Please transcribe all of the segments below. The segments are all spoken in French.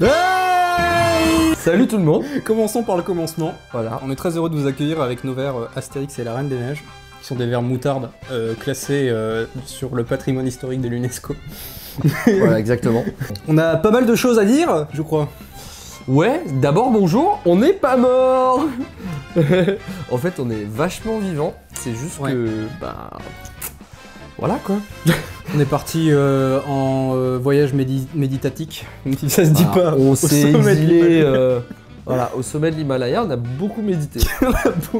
Hey, Salut tout le monde. commençons par le commencement. Voilà. On est très heureux de vous accueillir avec nos verres Astérix et la Reine des Neiges, qui sont des verres moutarde classés sur le patrimoine historique de l'UNESCO. Voilà, exactement. On a pas mal de choses à dire, je crois. Ouais, d'abord bonjour, on n'est pas mort. En fait, on est vachement vivant. C'est juste que, bah, voilà quoi. On est parti en voyage méditatique, même si ça se dit pas. On au s'est sommet de exilé, l'Himalaya. voilà, au sommet de l'Himalaya. On a beaucoup médité,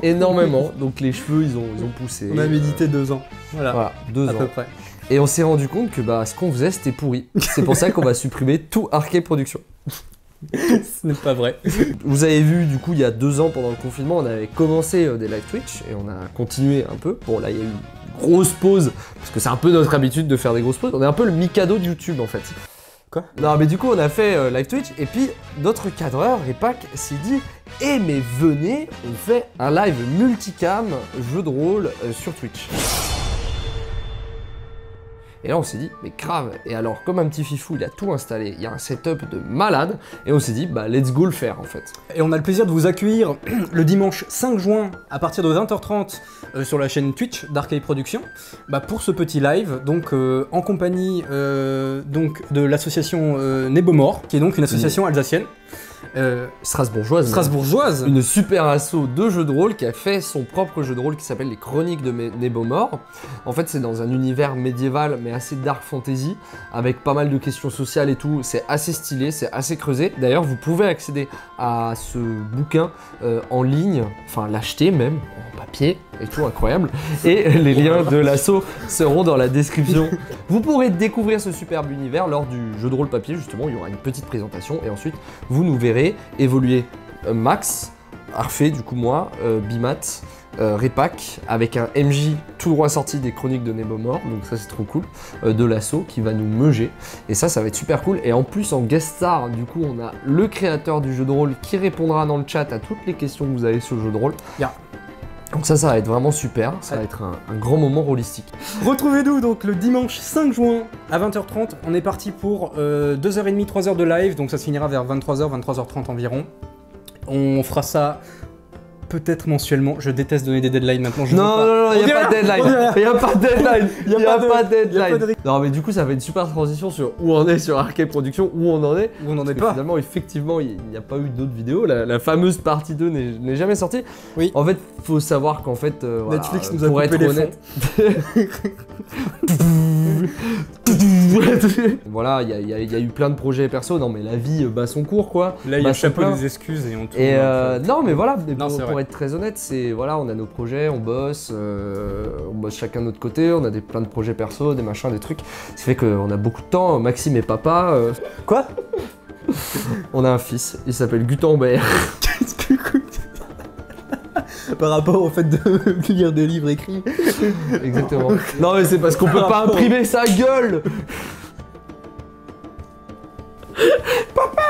énormément. Donc les cheveux, ils ont poussé. On a médité 2 ans. Voilà, 2 à ans. peu près. Et on s'est rendu compte que bah, ce qu'on faisait, c'était pourri. C'est pour ça qu'on va supprimer tout Arcade Productions. Ce n'est pas vrai. Vous avez vu, du coup, il y a 2 ans, pendant le confinement, on avait commencé des live Twitch et on a continué un peu. Bon, là, il y a eu une grosse pause, parce que c'est un peu notre habitude de faire des grosses pauses. On est un peu le Mikado de YouTube, en fait. Quoi? Non, mais du coup, on a fait live Twitch, et puis notre cadreur, Repak, s'est dit « Eh, mais venez, on fait un live multicam, jeu de rôle sur Twitch. » Et là on s'est dit, mais grave, et alors comme un petit fifou il a tout installé, il y a un setup de malade, et on s'est dit, bah let's go le faire en fait. Et on a le plaisir de vous accueillir le dimanche 5 juin à partir de 20h30 sur la chaîne Twitch d'Arcade Productions pour ce petit live, donc en compagnie donc, de l'association Nebomor, qui est donc une association alsacienne. Strasbourgeoise. Une super asso de jeux de rôle qui a fait son propre jeu de rôle qui s'appelle les Chroniques de Nebomor. En fait c'est dans un univers médiéval mais assez dark fantasy avec pas mal de questions sociales et tout. C'est assez stylé, c'est assez creusé. D'ailleurs vous pouvez accéder à ce bouquin en ligne, enfin l'acheter même en papier et tout, incroyable. Et les liens de l'asso seront dans la description. Vous pourrez découvrir ce superbe univers lors du jeu de rôle papier justement. Il y aura une petite présentation et ensuite vous nous verrez évoluer Max, Arfé, du coup moi, Bimat, Repak, avec un MJ tout droit sorti des Chroniques de Nebomor, donc ça c'est trop cool, de l'assaut qui va nous meuger, et ça va être super cool. Et en plus en guest star, du coup on a le créateur du jeu de rôle qui répondra dans le chat à toutes les questions que vous avez sur le jeu de rôle. Donc ça va être vraiment super, ça va être un grand moment rôlistique. Retrouvez-nous donc le dimanche 5 juin à 20h30, on est parti pour 2h30, 3h de live, donc ça se finira vers 23h, 23h30 environ. On fera ça peut-être mensuellement, je déteste donner des deadlines maintenant. Non, il n'y a pas de deadline. Il n'y a pas de deadline. Il n'y a pas de deadline. Non, mais du coup, ça fait une super transition sur où on est sur Arcade Productions, où on en est. Où on n'en est pas. Finalement, effectivement, il n'y a pas eu d'autres vidéos. La fameuse partie 2 n'est jamais sortie. Oui. En fait, faut savoir qu'en fait, Netflix nous a coupé les fonds. Voilà, il y a eu plein de projets perso. Non, mais la vie bat son cours, quoi. Là, il y a chapeau des excuses et on tourne. Et non, mais voilà, pour être très honnête, c'est voilà, on a nos projets, on bosse chacun de notre côté, on a plein de projets perso, des machins, des trucs. Ça fait qu'on a beaucoup de temps. Maxime est papa. Quoi? On a un fils, il s'appelle Gutenberg. Par rapport au fait de lire des livres écrits. Exactement. Non mais c'est parce qu'on peut pas imprimer sa gueule. Papa.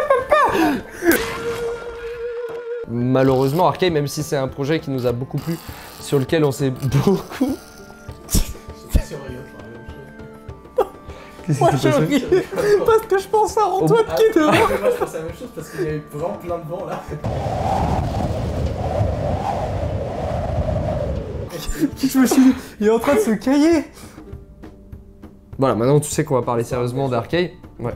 Malheureusement, Arcade, même si c'est un projet qui nous a beaucoup plu, sur lequel on s'est beaucoup... Moi je ris parce que je pense à Antoine qui est dehors. Moi je pense à la même chose parce qu'il y a eu vraiment plein de vent là. Je me suis dit, il est en train de se cailler. Voilà, maintenant tu sais qu'on va parler sérieusement d'Arcade. Ouais.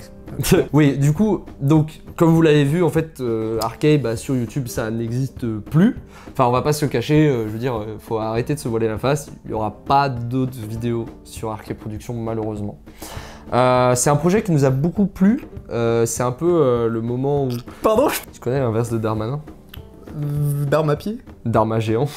Oui, du coup, donc, comme vous l'avez vu, en fait, Arcade, sur YouTube, ça n'existe plus. Enfin, on va pas se le cacher, je veux dire, faut arrêter de se voiler la face. Il y aura pas d'autres vidéos sur Arcade Productions, malheureusement. C'est un projet qui nous a beaucoup plu. C'est un peu le moment où... Pardon? Tu connais l'inverse de Darmanin? D'armes à pied? Darma géant.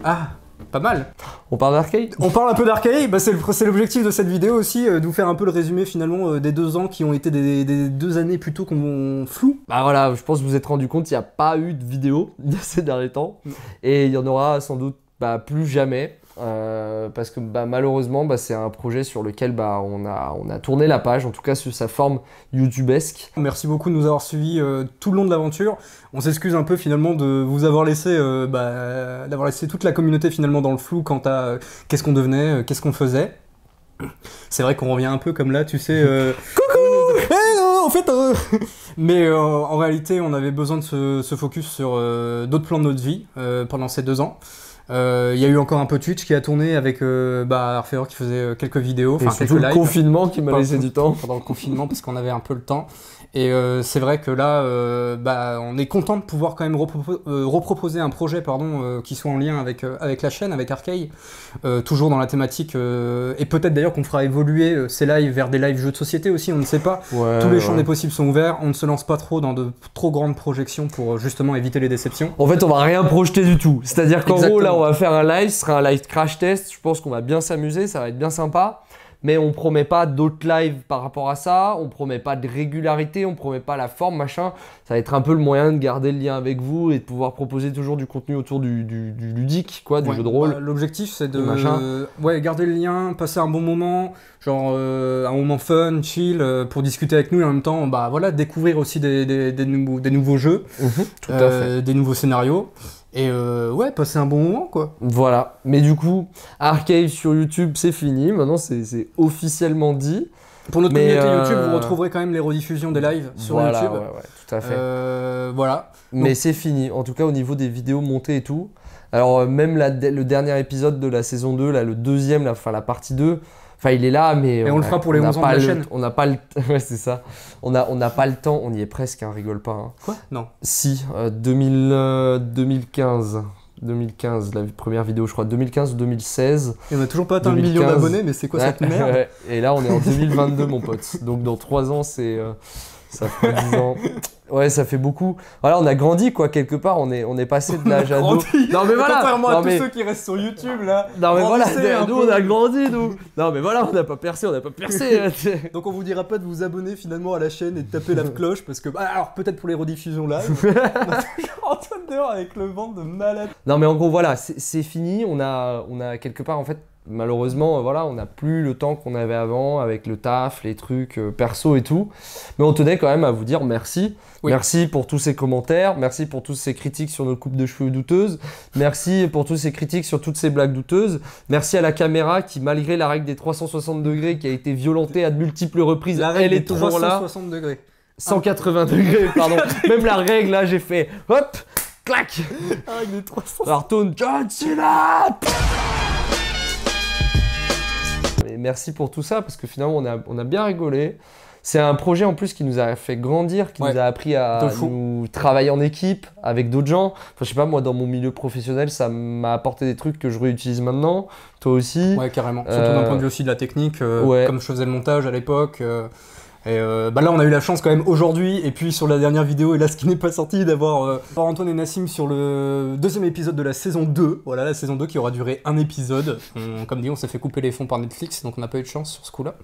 Ah, pas mal. On parle d'Arcade? On parle un peu d'Arcade, c'est l'objectif de cette vidéo aussi, de vous faire un peu le résumé finalement des 2 ans qui ont été des 2 années plutôt qu'on floue. Bah voilà, je pense que vous vous êtes rendu compte qu'il n'y a pas eu de vidéo ces derniers temps. Et il y en aura sans doute plus jamais. Parce que malheureusement c'est un projet sur lequel on a tourné la page, en tout cas sur sa forme youtubesque. Merci beaucoup de nous avoir suivis tout le long de l'aventure. On s'excuse un peu finalement de vous avoir laissé d'avoir laissé toute la communauté finalement dans le flou quant à qu'est-ce qu'on devenait, qu'est-ce qu'on faisait. C'est vrai qu'on revient un peu comme là, tu sais. Coucou! Hey, on fait fait, mais en réalité, on avait besoin de se focus sur d'autres plans de notre vie pendant ces 2 ans. Il y a eu encore un peu Twitch qui a tourné avec Orfeor qui faisait quelques vidéos, Et enfin surtout quelques le lives. confinement qui m'a laissé du temps. Pendant le confinement parce qu'on avait un peu le temps. Et c'est vrai que là, on est content de pouvoir quand même reproposer un projet qui soit en lien avec la chaîne, avec Arcade, toujours dans la thématique, et peut-être d'ailleurs qu'on fera évoluer ces lives vers des lives jeux de société aussi, on ne sait pas. Ouais, Tous les champs des possibles sont ouverts, on ne se lance pas trop dans de trop grandes projections pour justement éviter les déceptions. En fait, on va rien projeter du tout. C'est-à-dire qu'en gros, Exactement. là, on va faire un live, ce sera un live crash test. Je pense qu'on va bien s'amuser, ça va être bien sympa. Mais on promet pas d'autres lives par rapport à ça, on promet pas de régularité, on promet pas la forme, machin. Ça va être un peu le moyen de garder le lien avec vous et de pouvoir proposer toujours du contenu autour du ludique, quoi, du Ouais, jeu de rôle. l'objectif c'est de du machin. garder le lien, passer un bon moment, genre un moment fun, chill, pour discuter avec nous et en même temps découvrir aussi des nouveaux jeux, Tout à fait. des nouveaux scénarios. Et passer un bon moment quoi. Voilà. Mais du coup, Arcade sur YouTube, c'est fini. Maintenant, c'est officiellement dit. Pour notre Mais, communauté YouTube, vous retrouverez quand même les rediffusions des lives sur Voilà, YouTube. ouais, tout à fait. Voilà. Mais Donc- c'est fini, en tout cas au niveau des vidéos montées et tout. Alors même le dernier épisode de la saison 2, là, le deuxième, la partie 2, enfin il est là, mais... Et on le fera pour les 11 ans de pas la le- chaîne. On n'a pas le... Ouais, c'est ça. On n'a pas le temps, on y est presque, hein, rigole pas. Hein. Quoi? Non. Si, 2015, la première vidéo, je crois, 2015 ou 2016. Et on n'a toujours pas atteint le 2015. million d'abonnés, mais c'est quoi cette Ouais, merde? ouais. Et là, on est en 2022, mon pote. Donc dans 3 ans, ça fait 10 ans. Ouais, ça fait beaucoup. Voilà, on a grandi, quoi, quelque part. On est passé de l'âge ado. Non, mais voilà. Contrairement Non, à mais- tous ceux qui restent sur YouTube là. Non, mais voilà, Grandissez un nous, peu. on a grandi, nous. Non, mais voilà, on n'a pas percé. Donc on vous dira pas de vous abonner finalement à la chaîne et de taper la cloche parce que alors peut-être pour les rediffusions live. On a toujours Antoine dehors avec le ventre de malade. Non, mais en gros, voilà, c'est fini. On a quelque part, en fait, malheureusement, voilà, on n'a plus le temps qu'on avait avant avec le taf, les trucs perso et tout. Mais on tenait quand même à vous dire merci. Oui. Merci pour tous ces commentaires. Merci pour tous ces critiques sur nos coupes de cheveux douteuses. Merci pour tous ces critiques sur toutes ces blagues douteuses. Merci à la caméra qui, malgré la règle des 360 degrés qui a été violentée à de multiples reprises, elle est toujours là. 360 degrés. 180 degrés, pardon. Même la règle, là, j'ai fait hop, clac. La règle des 360. Alors tourne John Cena. Et merci pour tout ça parce que finalement on a bien rigolé. C'est un projet en plus qui nous a fait grandir, qui Ouais, nous a appris à de fou. nous travailler en équipe avec d'autres gens. Enfin je sais pas, moi dans mon milieu professionnel ça m'a apporté des trucs que je réutilise maintenant. Toi aussi. Ouais, carrément. Surtout d'un point de vue aussi de la technique, ouais. comme je faisais le montage à l'époque. Là, on a eu la chance quand même aujourd'hui, et puis sur la dernière vidéo, et là, ce qui n'est pas sorti, d'avoir Antoine et Nassim sur le 2e épisode de la saison 2. Voilà, la saison 2 qui aura duré un épisode. Comme dit, on s'est fait couper les fonds par Netflix, donc on n'a pas eu de chance sur ce coup-là.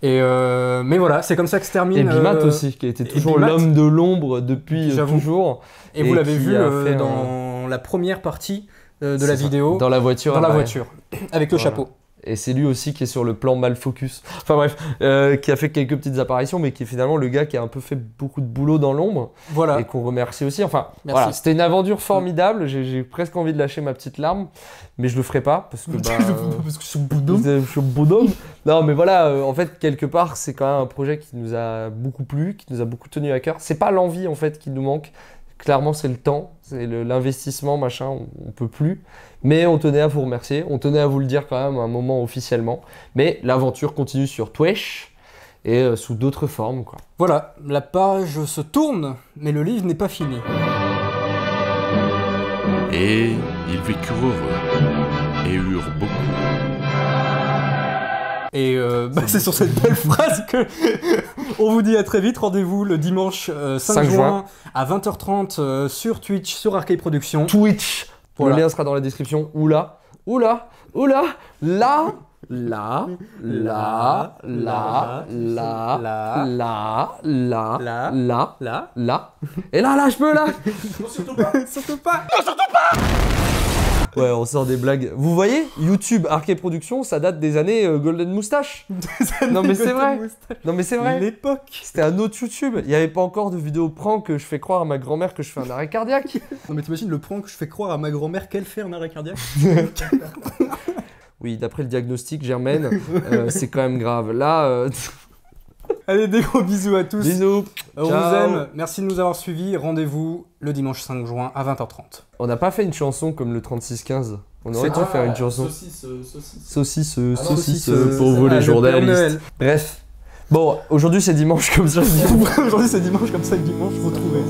Mais voilà, c'est comme ça que se termine. Et Bimat aussi, qui a été toujours Bimat. l'homme de l'ombre depuis J'avoue. toujours. Et vous l'avez qui vu a fait dans la première partie de C'est la ça. vidéo, Dans la voiture. dans la ouais. voiture, avec le Voilà. chapeau. Et c'est lui aussi qui est sur le plan mal focus. Enfin bref, qui a fait quelques petites apparitions, mais qui est finalement le gars qui a un peu fait beaucoup de boulot dans l'ombre Voilà. et qu'on remercie aussi. Enfin, Merci. voilà, c'était une aventure formidable. J'ai presque envie de lâcher ma petite larme, mais je le ferai pas parce que Parce que je suis boudou. je suis bonhomme. Non, mais voilà, en fait, quelque part, c'est quand même un projet qui nous a beaucoup plu, qui nous a beaucoup tenu à cœur. C'est pas l'envie en fait qui nous manque. Clairement, c'est le temps, c'est l'investissement, machin, on peut plus. Mais on tenait à vous remercier, on tenait à vous le dire quand même à un moment officiellement. Mais l'aventure continue sur Twitch et sous d'autres formes, quoi. Voilà, la page se tourne, mais le livre n'est pas fini. Et ils vécurent heureux et eurent beaucoup. Et c'est sur cette belle phrase que on vous dit à très vite. Rendez-vous le dimanche 5 5 juin juin. à 20h30 sur Twitch, sur Arcade Productions. Twitch, Voilà. le lien sera dans la description. Oula, là, là, là, là, Là. là. Et là, je peux, là. Surtout pas. Ouais, on sort des blagues. Vous voyez, YouTube, Arcade Productions, ça date des années Golden Moustache. Non, mais c'est vrai. Non, mais c'est vrai. L'époque. C'était un autre YouTube. Il n'y avait pas encore de vidéo prank que je fais croire à ma grand-mère que je fais un arrêt cardiaque. Non mais t'imagines le prank que je fais croire à ma grand-mère qu'elle fait un arrêt cardiaque. Oui, d'après le diagnostic, Germaine, c'est quand même grave. Là, Allez, des gros bisous à tous. Bisous. On Ciao. vous aime. Merci de nous avoir suivis. Rendez-vous le dimanche 5 juin à 20h30. On n'a pas fait une chanson comme le 36-15. On aurait C'est dû quoi faire une chanson. Saucisse. Saucisse, non, saucisse, saucisse, pour vous les le journalistes. Père Noël. Bref. Bon, aujourd'hui c'est dimanche comme ça. Aujourd'hui c'est dimanche comme ça que dimanche retrouvez.